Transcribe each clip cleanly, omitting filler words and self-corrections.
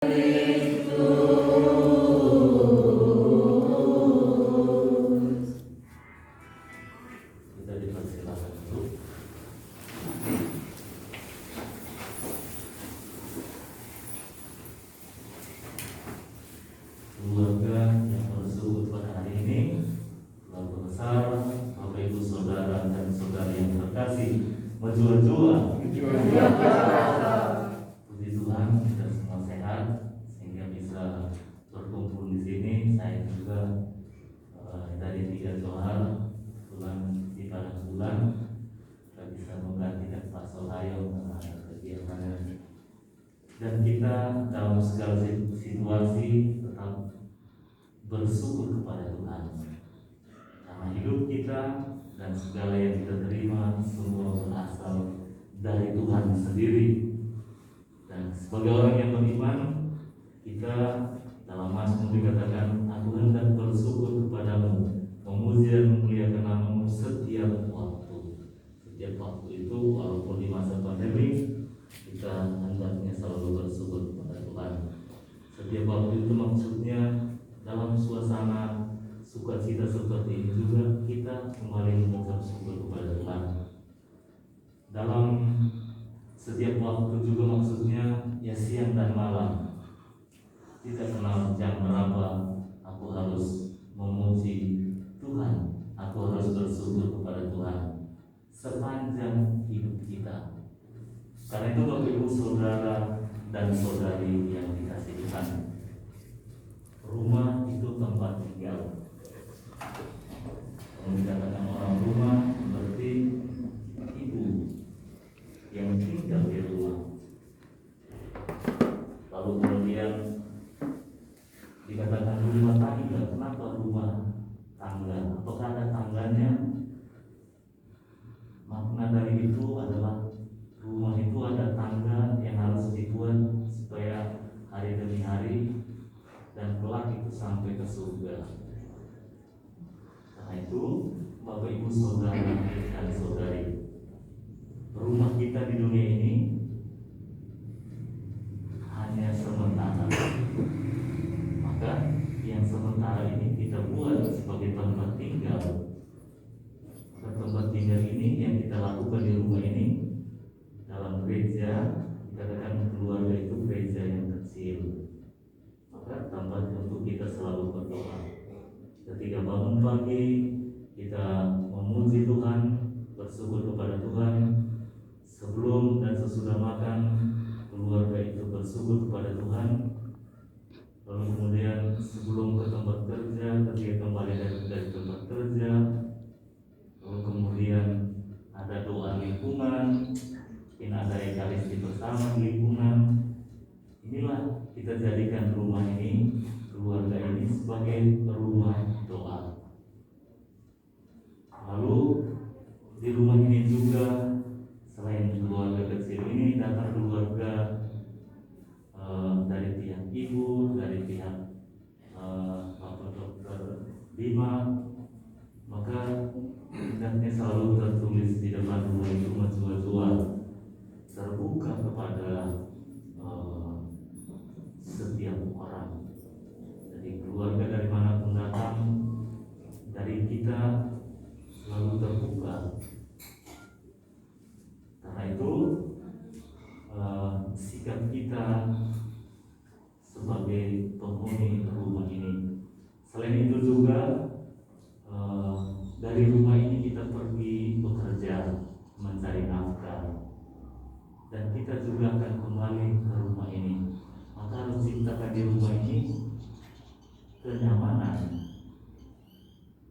Kita dipersilakan dulu. Keluarga yang bersyukur pada hari ini, keluarga besar, Bapak Ibu Saudara dan Saudari yang terkasih, berjua-jua. Puji Tuhan kita semua sehat sehingga bisa berkumpul di sini. Saya juga dari 3 Johar bulan di pada bulan kita bisa menggantikan Pak Sohayo kegiatannya, dan kita dalam segala situasi tetap bersyukur kepada Tuhan karena hidup kita dan segala yang kita terima semua berasal dari Tuhan sendiri. Dan sebagai orang yang beriman, kita dalam Mazmur dikatakan, aku hendak bersyukur kepadamu, memuji dan memuliakan namamu setiap waktu. Setiap waktu itu, walaupun di masa pandemi, kita hendaknya selalu bersyukur kepada Tuhan. Setiap waktu itu maksudnya dalam suasana sukacita seperti ini juga kita kembali mengucap syukur kepada Tuhan. Dalam setiap waktu juga maksudnya ya siang dan malam, tidak kenal jam berapa aku harus memuji Tuhan, aku harus bersyukur kepada Tuhan sepanjang hidup kita. Karena itu Bapak Ibu Saudara dan Saudari yang dikasihi Tuhan, rumah itu tempat tinggal. Kalau dikatakan orang rumah berarti ibu yang tinggal di rumah. Lalu kemudian dikatakan rumah tangga. Kenapa rumah tangga? Apakah ada tangganya? Makna dari itu adalah rumah itu ada tangga yang harus dibuat supaya hari demi hari dan kelak itu sampai ke surga. Karena itu Bapak Ibu Saudara dan Saudari, rumah kita di dunia ini hanya sementara. Maka yang sementara ini kita buat sebagai tempat tinggal. Tempat tinggal ini yang kita lakukan di rumah ini dalam gereja, dikatakan keluarga itu gereja yang kecil. Maka tempat untuk kita selalu berdoa. Ketika bangun pagi, kita memuji Tuhan, bersyukur kepada Tuhan. Sebelum dan sesudah makan, keluarga itu bersyukur kepada Tuhan. Lalu kemudian sebelum ke tempat kerja, ketika kembali dari tempat kerja, lalu kemudian ada doa lingkungan, mungkin ada ekaristi bersama lingkungan. Inilah kita jadikan rumah ini, keluarga ini sebagai rumah doa. Lalu di rumah ini juga selain keluarga kecil ini datang keluarga dari pihak ibu, dari pihak Bapak Dokter Bima. Maka hendaknya selalu tertulis di depan rumah itu majua-jua, terbuka kepada setiap orang. Jadi keluarga dari manapun datang, dari kita selalu terbuka. Karena itu sikap kita sebagai penghuni rumah ini. Selain itu juga dari rumah ini kita pergi bekerja mencari nafkah, dan kita juga akan kembali ke rumah ini. Maka harus ciptakan di rumah ini kenyamanan.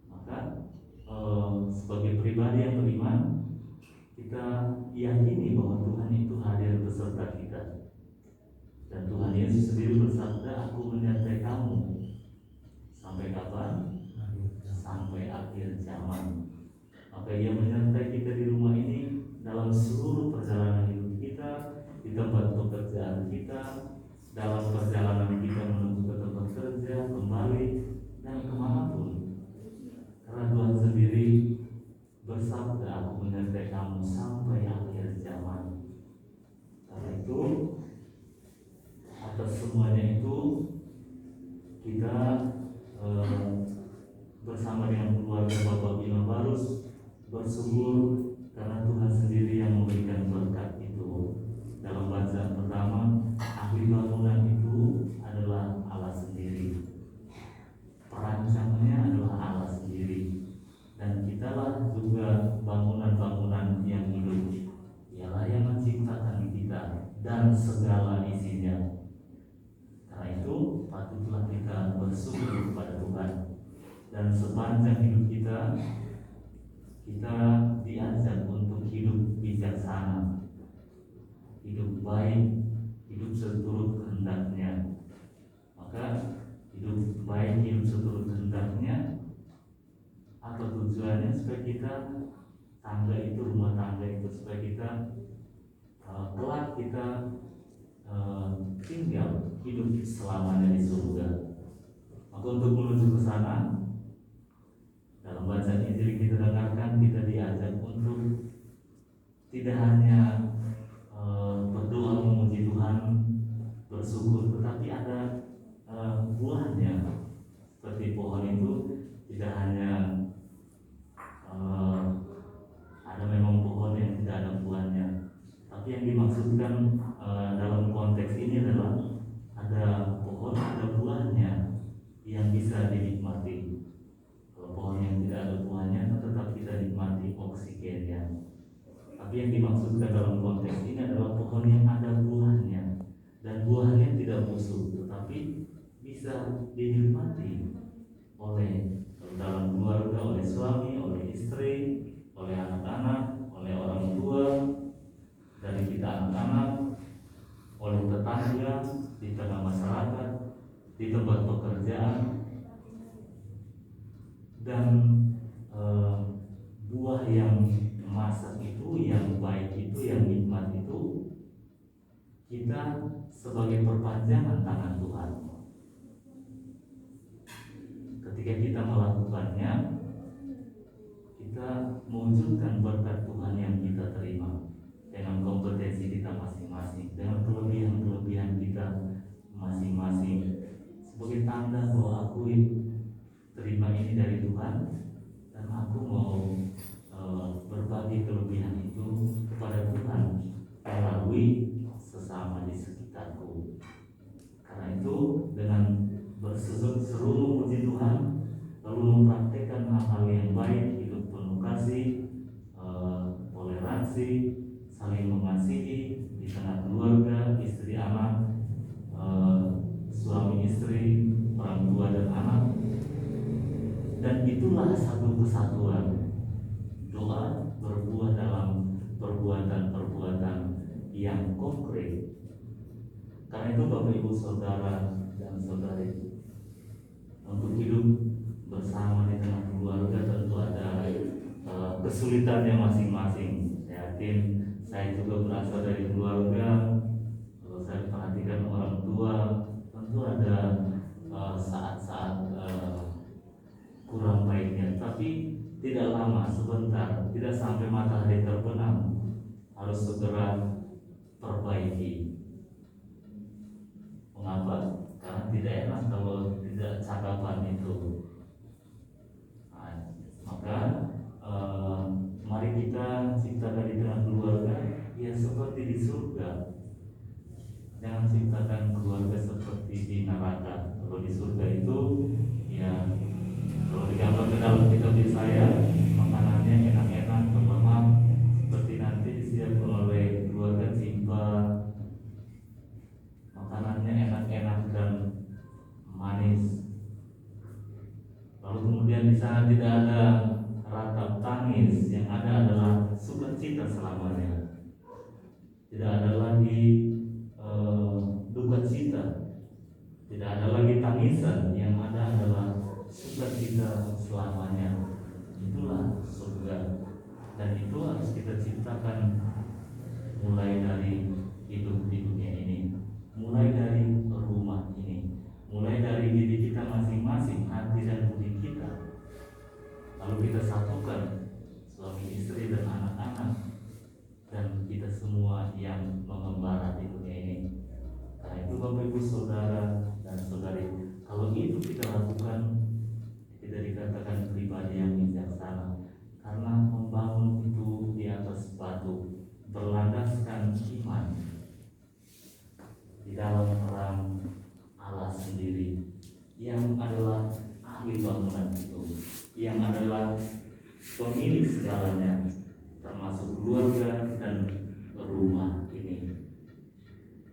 Maka sebagai pribadi yang beriman, kita yakini bahwa Tuhan itu hadir beserta kita. Dan Tuhan Yesus sendiri bersabda, aku menyertai kamu sampai kapan? Sampai akhir zaman. Maka Ia menyertai kita di rumah ini dalam seluruh perjalanan hidup kita, di tempat pekerjaan kita, dalam perjalanan kita menuju ke tempat kerja, kembali, dan kemanapun. Karena Tuhan sendiri bersabda, aku menyertai kamu sampai akhir zaman. Karena itu atas semuanya itu kita bersama dengan keluarga Bapak Bima Barus bersyukur karena Tuhan sendiri yang memberikan berkat itu. Dalam bacaan pertama, ahli bangunan itu adalah Allah sendiri, perancangannya adalah Allah sendiri, dan kitalah juga bangunan-bangunan yang hidup. Ialah yang menciptakan kita dan segala isinya. Karena itu patutlah kita bersyukur kepada Tuhan. Dan sepanjang hidup kita diajak untuk hidup bijaksana, hidup baik, hidup seturut kehendaknya. Maka hidup baik, hidup seturut kehendaknya, apa tujuannya? Supaya kita rumah tangga itu supaya kita kelak kita tinggal hidup selamanya di surga. Maka untuk menuju ke sana, dalam bacaan Injil kita dengarkan, kita diajak untuk tidak hanya berdoa memuji Tuhan, bersyukur, tetapi ada buahnya. Seperti pohon itu tidak hanya ada memang pohon yang tidak ada buahnya, tapi yang dimaksudkan dalam konteks ini adalah ada pohon, ada buahnya yang bisa dinikmati. Kalau pohon yang tidak ada buahnya, tetap kita nikmati oksigennya. Tapi yang dimaksudkan dalam konteks ini adalah pohon yang ada buahnya, dan buahnya tidak busuk, tetapi bisa dinikmati oleh dalam keluarga, oleh suami, oleh istri, oleh anak-anak, oleh orang tua, dari kita anak-anak, oleh tetangga, di tengah masyarakat, di tempat pekerjaan. Dan buah yang masak itu, yang baik itu, yang nikmat itu, kita sebagai perpanjangan tangan Tuhan. Ketika kita melakukannya, kita mewujudkan berkat Tuhan yang kita terima dengan kompetensi kita masing-masing, dengan kelebihan-kelebihan kita masing-masing, sebagai tanda bahwa aku terima ini dari Tuhan, dan aku mau berbagi kelebihan itu kepada Tuhan melalui sesama di sekitarku. Karena itu dengan berseru memuji Tuhan, lalu mempraktekkan hal-hal yang baik, hidup penuh kasih, toleransi, saling mengasihi di tengah keluarga, istri anak, suami istri, orang tua dan anak. Dan itulah satu kesatuan. Doa berbuah dalam perbuatan-perbuatan yang konkret. Karena itu Bapak Ibu Saudara dan Saudari, untuk hidup bersama di tengah keluarga tentu ada kesulitannya masing-masing. Saya yakin saya juga berasal dari keluarga. Kalau saya perhatikan orang tua, tentu ada saat-saat kurang baiknya, tapi tidak lama, sebentar, tidak sampai matahari terbenam, harus segera perbaiki. Mengapa? Karena tidak enak kalau tidak cakapan itu. Maka mari kita ciptakan di tengah keluarga ya seperti di surga. Jangan ciptakan keluarga seperti di neraka. Kalau di surga itu ya, kalau digambarkan dalam kitab Yesaya, makanannya enak-enak, berlemak, seperti nanti disediakan oleh keluarga Cimba. Makanannya enak-enak dan manis. Lalu kemudian di sana tidak ada ratap tangis, yang ada adalah sukacita selamanya. Tidak ada lagi duka cita, tidak ada lagi tangisan, yang ada adalah sukacita selamanya. Itulah surga, dan itu harus kita ciptakan mulai dari hidup di dunia ini, mulai dari rumah ini, mulai dari diri kita masing-masing, hati dan budi kita. Lalu kita satukan suami istri dan anak-anak, dan kita semua yang mengembara di dunia ini. Karena itu Bapak Ibu Saudara dan saudari, kalau itu kita lakukan, kita dikatakan pribadi yang bijaksana, karena membangun itu di atas batu berlandaskan iman di dalam terang Allah sendiri yang adalah ahli bangunan itu, yang adalah pemilik segalanya, termasuk keluarga dan rumah ini.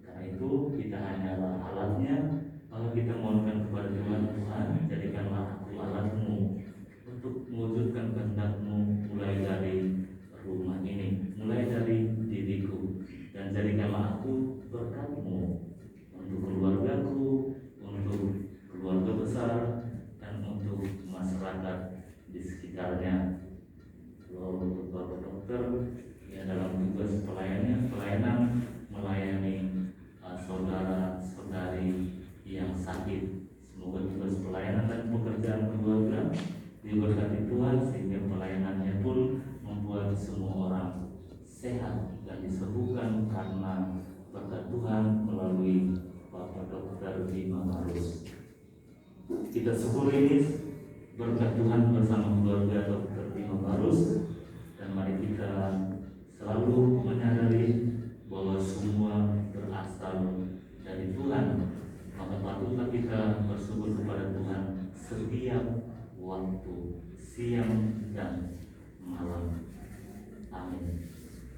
Karena itu kita hanyalah alatnya. Maka kita mohonkan kepada Tuhan, Tuhan jadikanlah aku alatmu untuk mewujudkan kehendak-Mu, mulai dari rumah ini, mulai dari diriku, dan jadikanlah aku berkat-Mu untuk keluargaku, untuk keluarga besar, dan untuk masyarakat di sekitarnya. Untuk Bapak Dokter, ya dalam tugas pelayanan melayani saudara-saudari yang sakit. Semoga tugas pelayanan dan pekerjaan keluarga diberkati Tuhan, sehingga pelayanannya pun membuat semua orang sehat dan disembuhkan karena berkat Tuhan melalui Bapak Dokter Bima Marus. Kita syukur ini berkat Tuhan bersama keluarga Dokter Bima Marus, dan mari kita selalu menyadari bahwa semua berasal dari Tuhan. Maka patutlah kita bersyukur kepada Tuhan setiap waktu, siang dan malam. Amin.